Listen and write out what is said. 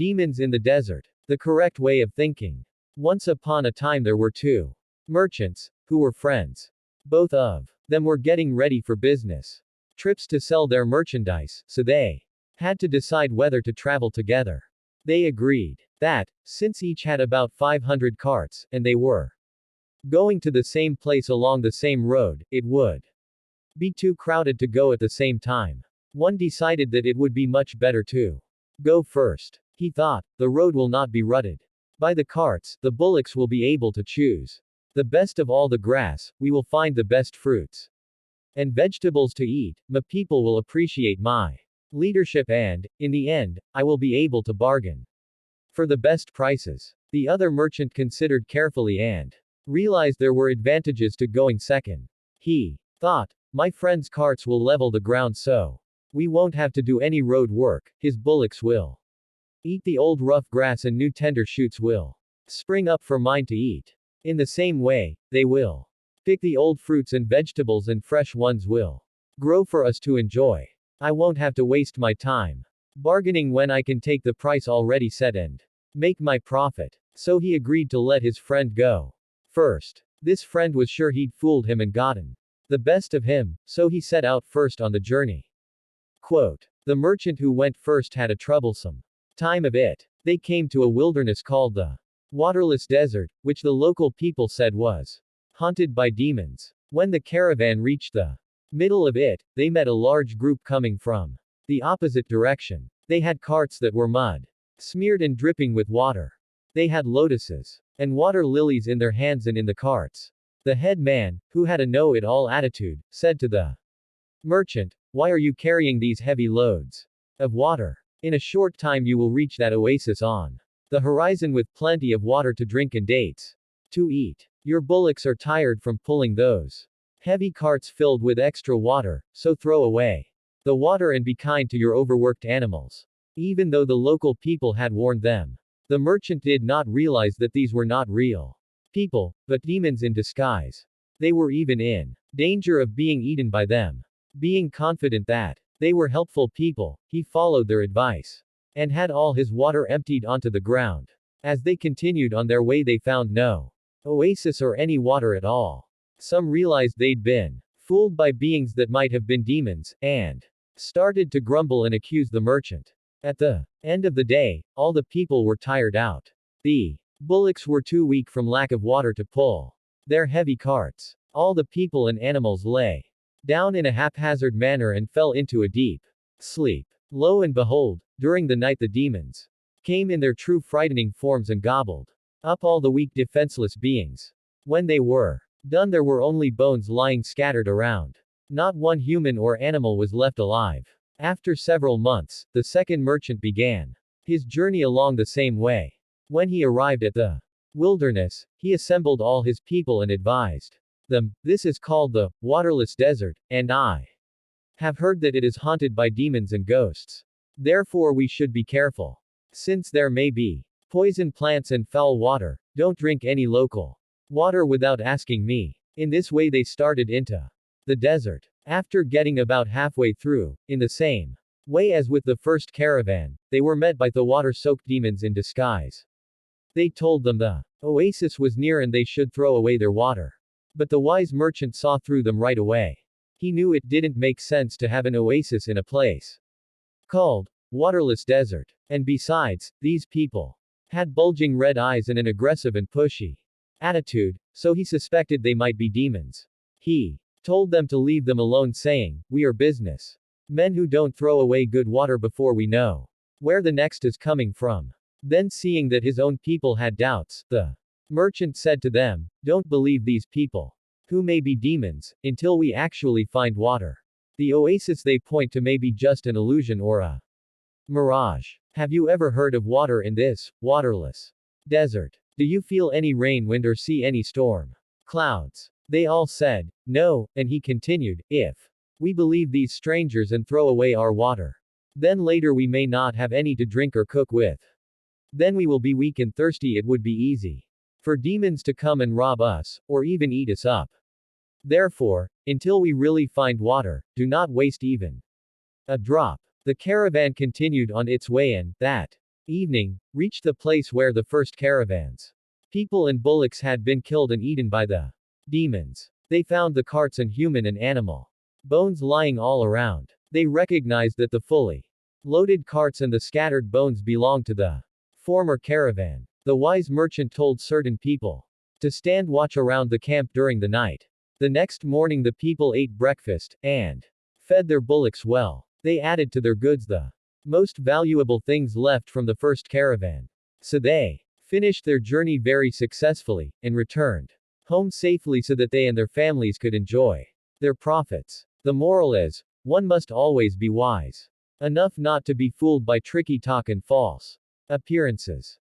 Demons in the desert. The correct way of thinking. Once upon a time there were two merchants, who were friends. Both of them were getting ready for business trips to sell their merchandise, so they had to decide whether to travel together. They agreed that, since each had about 500 carts, and they were going to the same place along the same road, it would be too crowded to go at the same time. One decided that it would be much better to go first. He thought, the road will not be rutted by the carts, the bullocks will be able to choose the best of all the grass, we will find the best fruits and vegetables to eat, my people will appreciate my leadership and, in the end, I will be able to bargain for the best prices. The other merchant considered carefully and realized there were advantages to going second. He thought, my friend's carts will level the ground so we won't have to do any road work, his bullocks will eat the old rough grass and new tender shoots will spring up for mine to eat. In the same way, they will pick the old fruits and vegetables and fresh ones will grow for us to enjoy. I won't have to waste my time bargaining when I can take the price already set and make my profit. So he agreed to let his friend go first. This friend was sure he'd fooled him and gotten the best of him, so he set out first on the journey. Quote, the merchant who went first had a troublesome time of it. They came to a wilderness called the waterless desert, which the local people said was haunted by demons. When the caravan reached the middle of it, they met a large group coming from the opposite direction. They had carts that were mud smeared and dripping with water. They had lotuses and water lilies in their hands and in the carts. The head man, who had a know-it-all attitude, said to the merchant, why are you carrying these heavy loads of water? In a short time you will reach that oasis on the horizon with plenty of water to drink and dates to eat. Your bullocks are tired from pulling those heavy carts filled with extra water, so throw away the water and be kind to your overworked animals. Even though the local people had warned them, the merchant did not realize that these were not real people, but demons in disguise. They were even in danger of being eaten by them. Being confident that they were helpful people, he followed their advice and had all his water emptied onto the ground. As they continued on their way, they found no oasis or any water at all. Some realized they'd been fooled by beings that might have been demons, and started to grumble and accuse the merchant. At the end of the day, all the people were tired out. The bullocks were too weak from lack of water to pull their heavy carts. All the people and animals lay down in a haphazard manner and fell into a deep sleep. Lo and behold, during the night the demons came in their true frightening forms and gobbled up all the weak defenseless beings. When they were done, there were only bones lying scattered around. Not one human or animal was left alive. After several months, the second merchant began his journey along the same way. When he arrived at the wilderness, he assembled all his people and advised them, this is called the waterless desert, and I have heard that it is haunted by demons and ghosts. Therefore we should be careful. Since there may be poison plants and foul water, don't drink any local water without asking me. In this way they started into the desert. After getting about halfway through, in the same way as with the first caravan, they were met by the water-soaked demons in disguise. They told them the oasis was near and they should throw away their water. But the wise merchant saw through them right away. He knew it didn't make sense to have an oasis in a place called waterless desert. And besides, these people had bulging red eyes and an aggressive and pushy attitude, so he suspected they might be demons. He told them to leave them alone, saying, we are business men who don't throw away good water before we know where the next is coming from. Then seeing that his own people had doubts, the merchant said to them, don't believe these people, who may be demons, until we actually find water. The oasis they point to may be just an illusion or a mirage. Have you ever heard of water in this waterless desert? Do you feel any rain, wind, or see any storm clouds? They all said, no, and he continued, if we believe these strangers and throw away our water, then later we may not have any to drink or cook with. Then we will be weak and thirsty. It would be easy for demons to come and rob us, or even eat us up. Therefore, until we really find water, do not waste even a drop. The caravan continued on its way, and that Evening, reached the place where the first caravans. People and bullocks had been killed and eaten by the demons. They found the carts and human and animal bones lying all around. They recognized that the fully loaded carts and the scattered bones belonged to the former caravan. The wise merchant told certain people to stand watch around the camp during the night. The next morning the people ate breakfast, and fed their bullocks well. They added to their goods the most valuable things left from the first caravan. So they finished their journey very successfully, and returned home safely so that they and their families could enjoy their profits. The moral is, one must always be wise enough not to be fooled by tricky talk and false appearances.